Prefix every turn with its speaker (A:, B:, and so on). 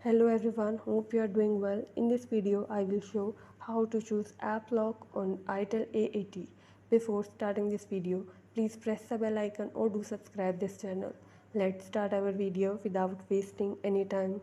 A: Hello everyone, hope you are doing well. In this video, I will show how to choose app lock on itel A80. Before starting this video, please press the bell icon or do subscribe this channel. Let's start our video without wasting any time.